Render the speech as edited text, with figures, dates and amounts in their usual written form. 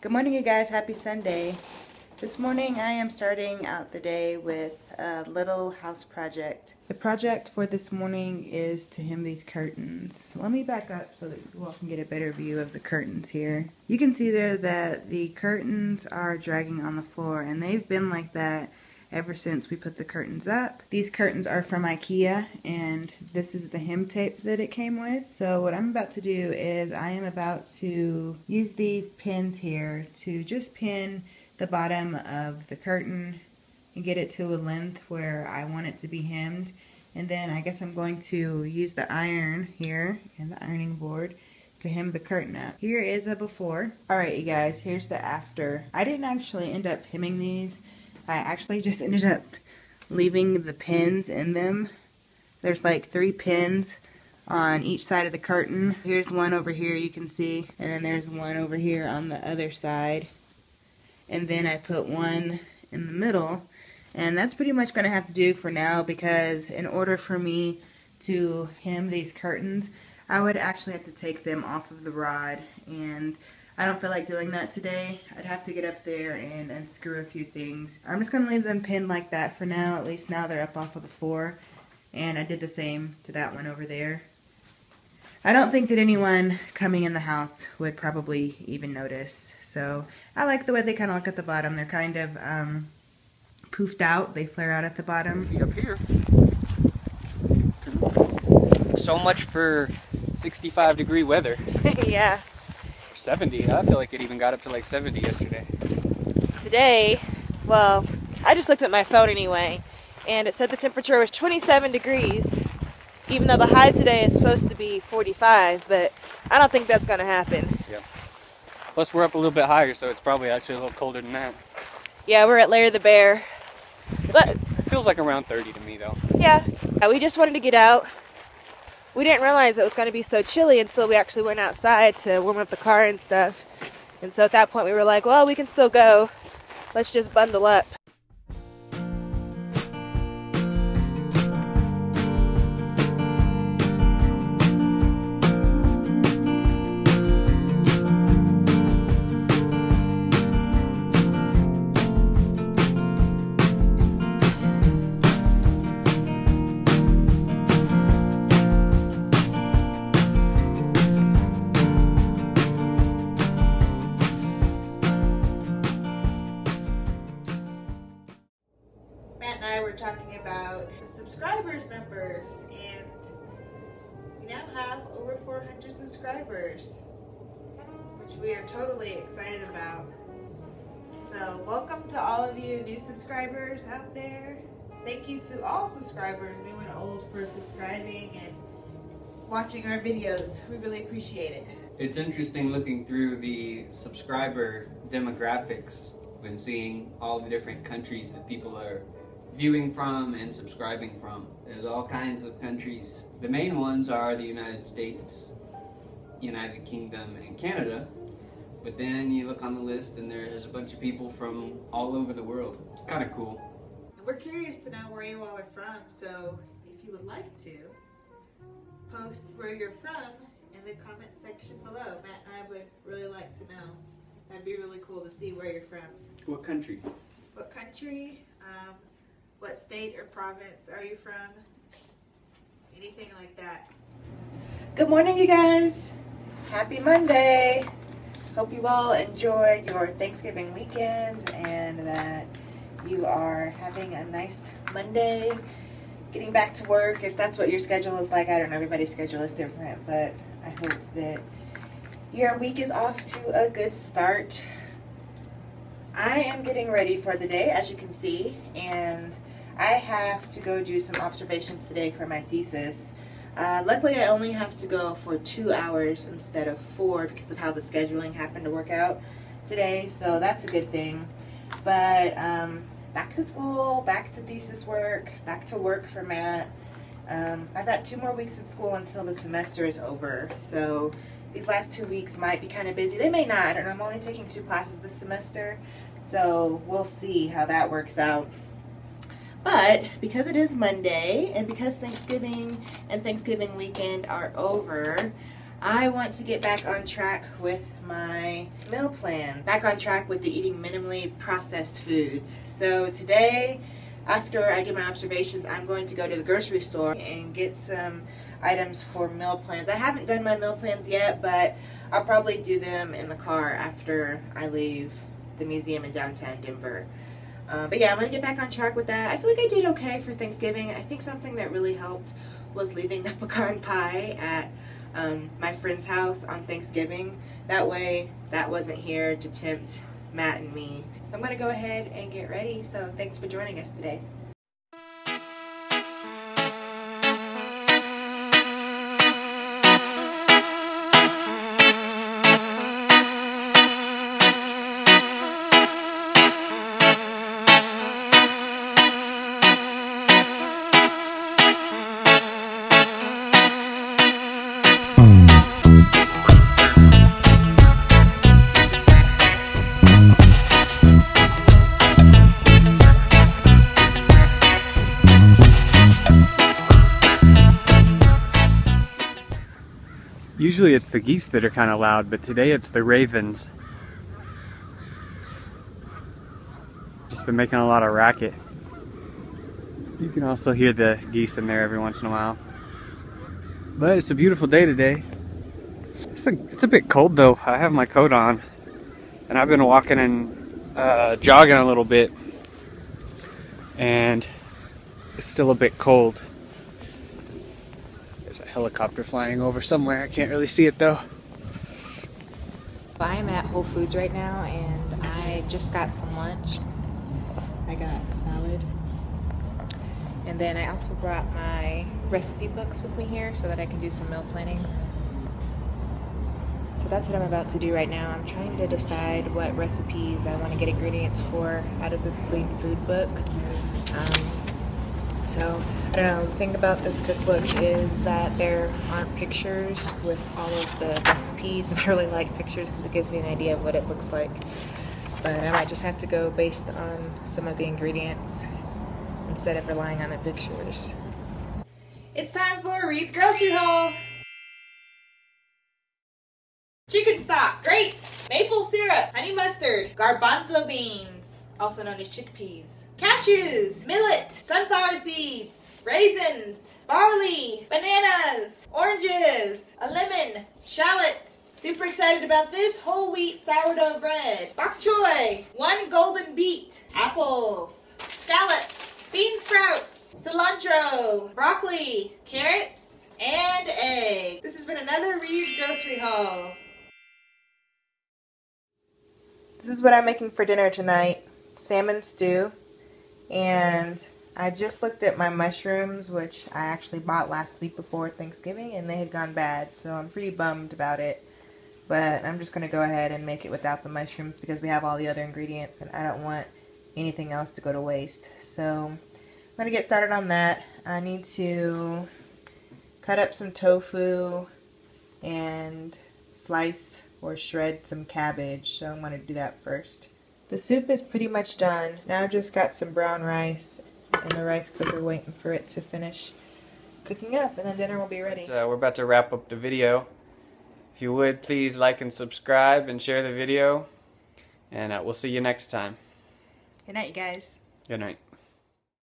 Good morning, you guys. Happy Sunday. This morning I am starting out the day with a little house project. The project for this morning is to hem these curtains. So let me back up so that you all can get a better view of the curtains here. You can see there that the curtains are dragging on the floor, and they've been like that ever since we put the curtains up. These curtains are from IKEA, and this is the hem tape that it came with. So what I'm about to do is I am about to use these pins here to just pin the bottom of the curtain and get it to a length where I want it to be hemmed. And then I guess I'm going to use the iron here and the ironing board to hem the curtain up. Here is a before. Alright, you guys, here's the after. I didn't actually end up hemming these. I actually just ended up leaving the pins in them. There's like 3 pins on each side of the curtain. Here's one over here you can see, and then there's one over here on the other side. And then I put one in the middle, and that's pretty much going to have to do for now, because in order for me to hem these curtains, I would actually have to take them off of the rod, and I don't feel like doing that today. I'd have to get up there and unscrew a few things. I'm just going to leave them pinned like that for now. At least now they're up off of the floor. And I did the same to that one over there. I don't think that anyone coming in the house would probably even notice. So I like the way they kind of look at the bottom. They're kind of poofed out. They flare out at the bottom. Up here. So much for 65-degree weather. Yeah. 70. I feel like it even got up to like 70 yesterday. Today, well, I just looked at my phone anyway, and it said the temperature was 27 degrees, even though the high today is supposed to be 45, but I don't think that's going to happen. Yeah. Plus, we're up a little bit higher, so it's probably actually a little colder than that. Yeah, we're at Larry the Bear. But It feels like around 30 to me, though. yeah, we just wanted to get out. We didn't realize it was going to be so chilly until we actually went outside to warm up the car and stuff. And so at that point we were like, well, we can still go. Let's just bundle up. Matt and I were talking about the subscribers numbers, and we now have over 400 subscribers, which we are totally excited about. So welcome to all of you new subscribers out there. Thank you to all subscribers, new and old, for subscribing and watching our videos. We really appreciate it. It's interesting looking through the subscriber demographics when seeing all the different countries that people are viewing from and subscribing from. There's all kinds of countries. The main ones are the United States, United Kingdom, and Canada. But then you look on the list and there's a bunch of people from all over the world. Kind of cool. And we're curious to know where you all are from, so if you would like to, post where you're from in the comment section below. Matt and I would really like to know. That'd be really cool to see where you're from. What country? What country? What state or province are you from? Anything like that. Good morning, you guys. Happy Monday. Hope you all enjoyed your Thanksgiving weekend and that you are having a nice Monday. Getting back to work, if that's what your schedule is like. I don't know, everybody's schedule is different, but I hope that your week is off to a good start. I am getting ready for the day, as you can see, and I have to go do some observations today for my thesis. Luckily, I only have to go for 2 hours instead of 4 because of how the scheduling happened to work out today, so that's a good thing. But back to school, back to thesis work, back to work for Matt. I've got 2 more weeks of school until the semester is over, so these last 2 weeks might be kind of busy. They may not. I don't know. I'm only taking 2 classes this semester, so we'll see how that works out. But because it is Monday, and because Thanksgiving and Thanksgiving weekend are over, I want to get back on track with my meal plan. Back on track with the eating minimally processed foods. So today, after I do my observations, I'm going to go to the grocery store and get some items for meal plans. I haven't done my meal plans yet, but I'll probably do them in the car after I leave the museum in downtown Denver. But yeah, I'm going to get back on track with that. I feel like I did okay for Thanksgiving. I think something that really helped was leaving the pecan pie at my friend's house on Thanksgiving. That way, that wasn't here to tempt Matt and me. So I'm going to go ahead and get ready. So thanks for joining us today. Usually it's the geese that are kind of loud, but today it's the ravens. Just been making a lot of racket. You can also hear the geese in there every once in a while. But it's a beautiful day today. It's a bit cold though. I have my coat on, and I've been walking and jogging a little bit, and it's still a bit cold. There's a helicopter flying over somewhere. I can't really see it though. I'm at Whole Foods right now, and I just got some lunch. I got salad, and then I also brought my recipe books with me here so that I can do some meal planning. So that's what I'm about to do right now. I'm trying to decide what recipes I want to get ingredients for out of this clean food book. So I don't know, the thing about this cookbook is that there aren't pictures with all of the recipes, and I really like pictures because it gives me an idea of what it looks like. But I might just have to go based on some of the ingredients instead of relying on the pictures. It's time for Reed's grocery haul. Chicken stock, grapes, maple syrup, honey mustard, garbanzo beans, also known as chickpeas, cashews, millet, sunflower seeds, raisins, barley, bananas, oranges, a lemon, shallots. Super excited about this whole wheat sourdough bread, bok choy, 1 golden beet, apples, scallops, bean sprouts, cilantro, broccoli, carrots, and egg. This has been another Reed's grocery haul. This is what I'm making for dinner tonight. Salmon stew. And I just looked at my mushrooms, which I actually bought last week before Thanksgiving, and they had gone bad. So I'm pretty bummed about it. But I'm just going to go ahead and make it without the mushrooms because we have all the other ingredients, and I don't want anything else to go to waste. So I'm going to get started on that. I need to cut up some tofu and slice or shred some cabbage, so I'm going to do that first. The soup is pretty much done. Now I've just got some brown rice in the rice cooker waiting for it to finish cooking up, and then dinner will be ready. We're about to wrap up the video. If you would, please like and subscribe and share the video, and we'll see you next time. Good night, you guys. Good night.